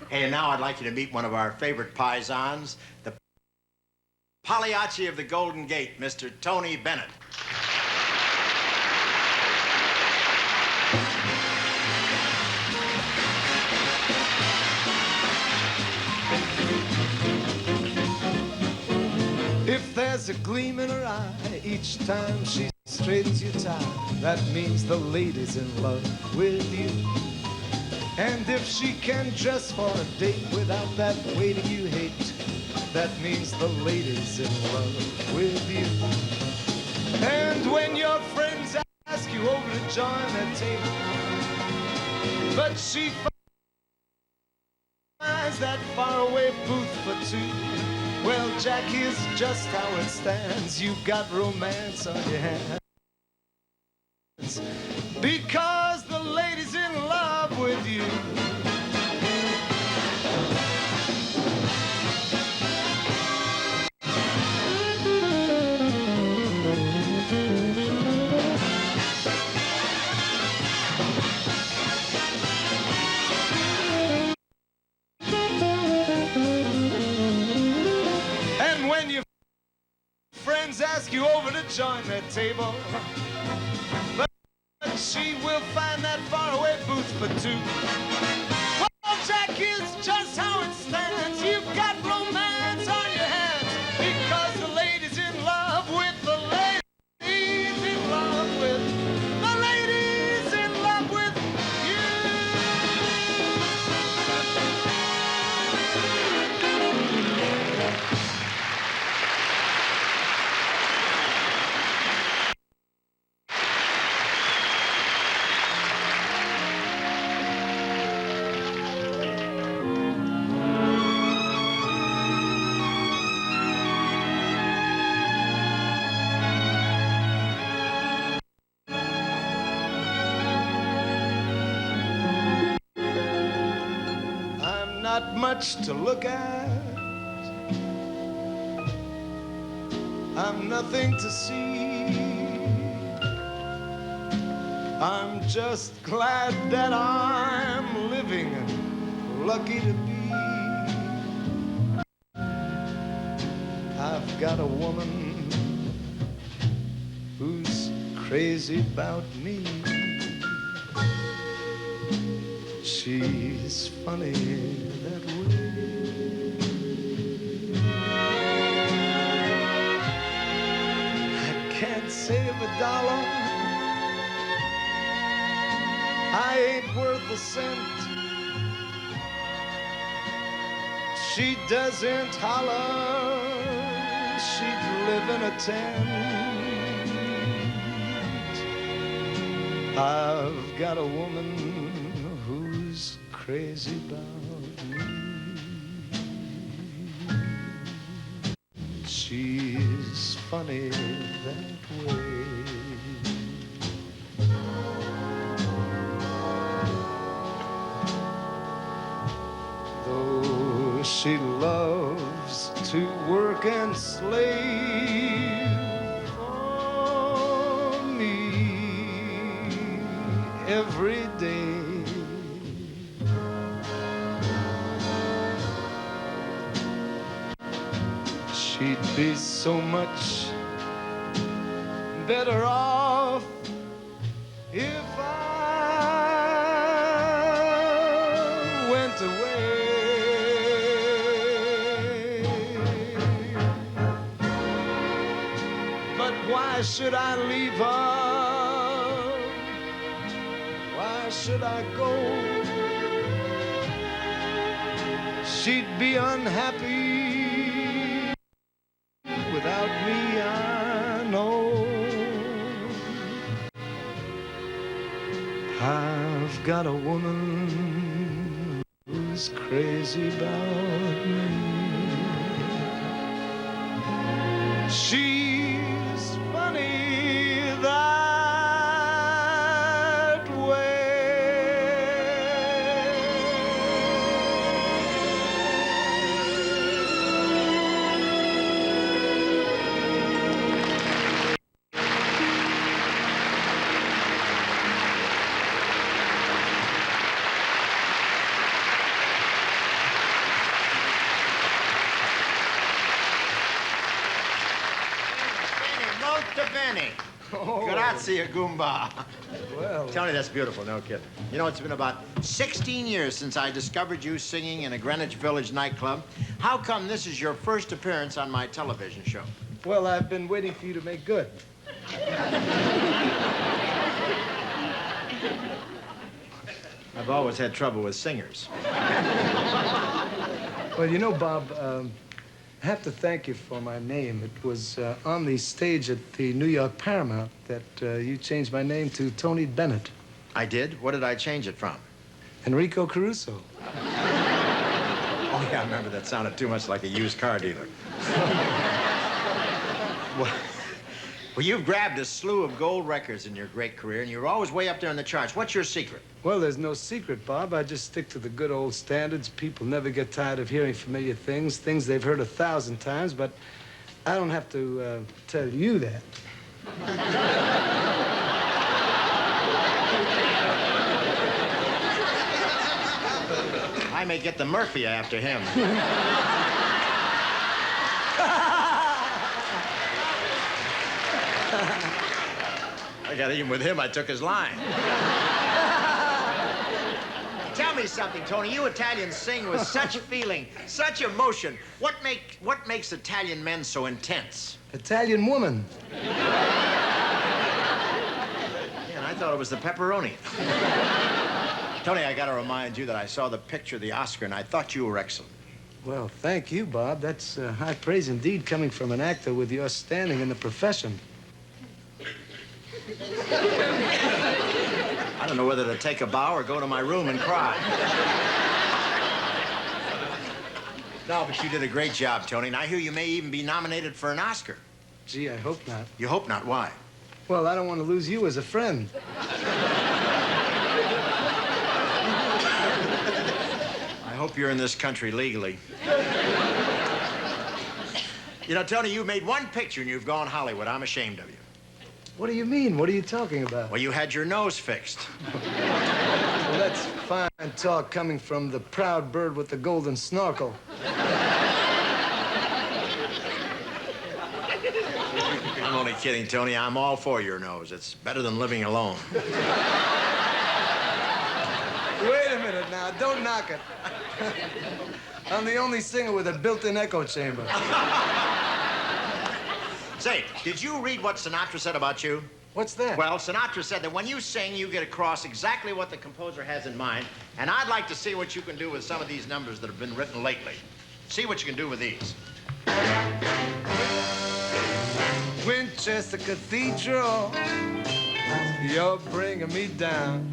Hey, and now I'd like you to meet one of our favorite paisans, the Pagliacci of the Golden Gate, Mr. Tony Bennett. If there's a gleam in her eye each time she straightens your tie, that means the lady's in love with you. And if she can dress for a date without that waiting you hate, that means the lady's in love with you. And when your friends ask you over to join their table, but she finds that faraway booth for two, well, Jack, here's just how it stands. You've got romance on your hands, because the lady's in love with you. And when your friends ask you over to join their table, but she will find that faraway booth for two. Well, Jack, is just how it stands. You've got romance on your hands, because the lady's in love with the lady's in love with the lady's in love with you. Not much to look at, I'm nothing to see. I'm just glad that I'm living and lucky to be. I've got a woman who's crazy about me. She's funny that way. I can't save a dollar, I ain't worth a cent. She doesn't holler, she'd live in a tent. I've got a woman who's crazy about me. She's funny that way. Though she loves to work and slave for me every day, she'd be so much better off if I went away. But why should I leave her? Why should I go? She'd be unhappy without me, I know. I've got a woman who's crazy about me. She's funny that way. Oh. Grazie, Goomba. Well, Tony, that's beautiful, no kidding. You know, it's been about 16 years since I discovered you singing in a Greenwich Village nightclub. How come this is your first appearance on my television show? well, I've been waiting for you to make good. I've always had trouble with singers. Well, you know, Bob, I have to thank you for my name. It was on the stage at the New York Paramount that you changed my name to Tony Bennett. I did? What did I change it from? Enrico Caruso. Oh, yeah, I remember that sounded too much like a used car dealer. Well, you've grabbed a slew of gold records in your great career, and you're always way up there in the charts. What's your secret? Well, there's no secret, Bob. I just stick to the good old standards. People never get tired of hearing familiar things they've heard 1,000 times, but I don't have to tell you that. I may get the Murphy after him. I got even with him. I took his line. Tell me something, Tony. You Italians sing with such feeling, such emotion. What makes Italian men so intense? Italian woman. Yeah, and I thought it was the pepperoni. Tony, I got to remind you that I saw the picture of the Oscar, and I thought you were excellent. Well, thank you, Bob. That's high praise indeed coming from an actor with your standing in the profession. I don't know whether to take a bow or go to my room and cry. No, but you did a great job, Tony, and I hear you may even be nominated for an Oscar. Gee, I hope not. You hope not. Why? Well, I don't want to lose you as a friend. I hope you're in this country legally. You know, Tony, you've made one picture and you've gone Hollywood. I'm ashamed of you. What do you mean? What are you talking about? Well, you had your nose fixed. Well, that's fine talk coming from the proud bird with the golden snorkel. I'm only kidding, Tony. I'm all for your nose. It's better than living alone. Wait a minute now. Don't knock it. I'm the only singer with a built-in echo chamber. Say, did you read what Sinatra said about you? What's that? Well, Sinatra said that when you sing, you get across exactly what the composer has in mind, and I'd like to see what you can do with some of these numbers that have been written lately. See what you can do with these. Winchester Cathedral, you're bringing me down.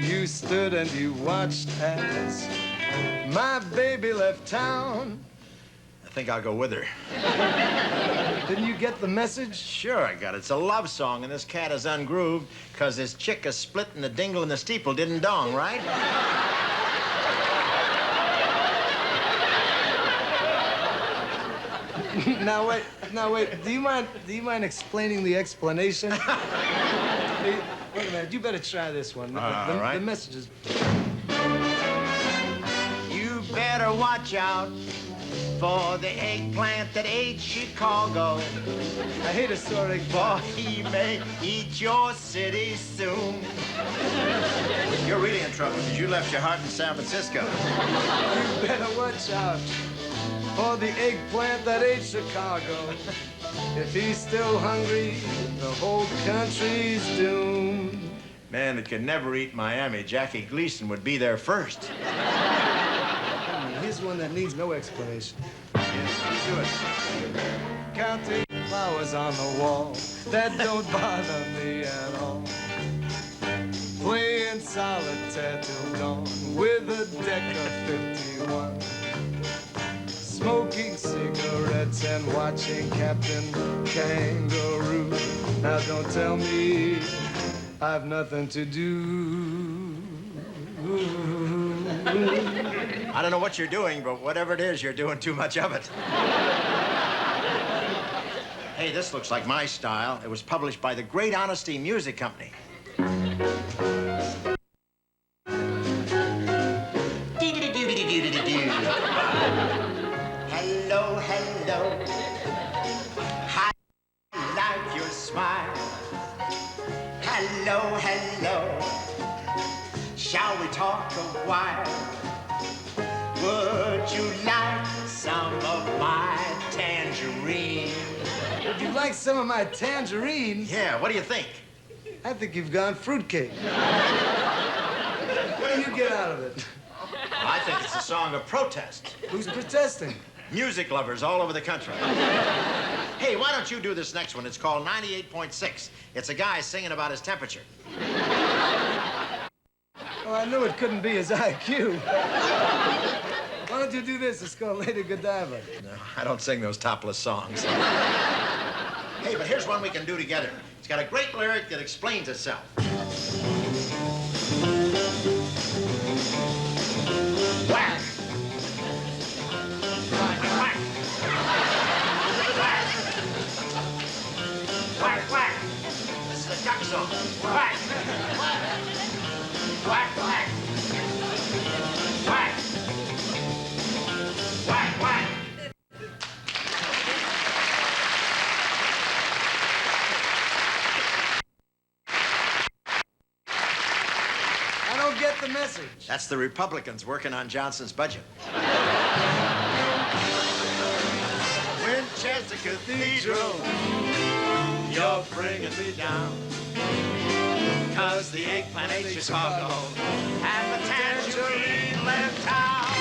You stood and you watched as my baby left town. I think I'll go with her. Didn't you get the message? Sure, I got it. It's a love song, and this cat is ungrooved because his chick is split and the dingle in the steeple didn't dong, right? Now wait. Do you mind explaining the explanation? Hey, wait a minute. You better try this one. All right. The message is. You better watch out for the eggplant that ate Chicago, I hate a sore egg. for he may eat your city soon. You're really in trouble because you left your heart in San Francisco. You better watch out for the eggplant that ate Chicago. If he's still hungry, the whole country's doomed. Man that could never eat Miami, Jackie Gleason, would be there first. Here's one that needs no explanation. Yes, do it. Counting flowers on the wall that don't bother me at all. Playing solitaire till dawn with a deck of 51. Smoking cigarettes and watching Captain Kangaroo. Now don't tell me I've nothing to do. I don't know what you're doing, but whatever it is, you're doing too much of it. Hey, this looks like my style. It was published by the Great Honesty Music Company. Hello, hello. I like your smile. Shall we talk a while? Would you like some of my tangerine? Would you like some of my tangerine? Yeah, what do you think? I think you've gone fruitcake. What do you get out of it? I think it's a song of protest. Who's protesting? Music lovers all over the country. Hey, why don't you do this next one? It's called 98.6. It's a guy singing about his temperature. Oh, I knew it couldn't be his IQ. Why don't you do this? It's called Lady Godiva. No, I don't sing those topless songs. Hey, but here's one we can do together. It's got a great lyric that explains itself. Whack! Whack, whack! Whack! Whack, whack! This is a duck song. Whack! Whack! Whack, whack! Whack! Whack, whack! I don't get the message. That's the Republicans working on Johnson's budget. Winchester Cathedral, you're bringing me down. 'Cause the eggplant ate Chicago and the tangerine left town.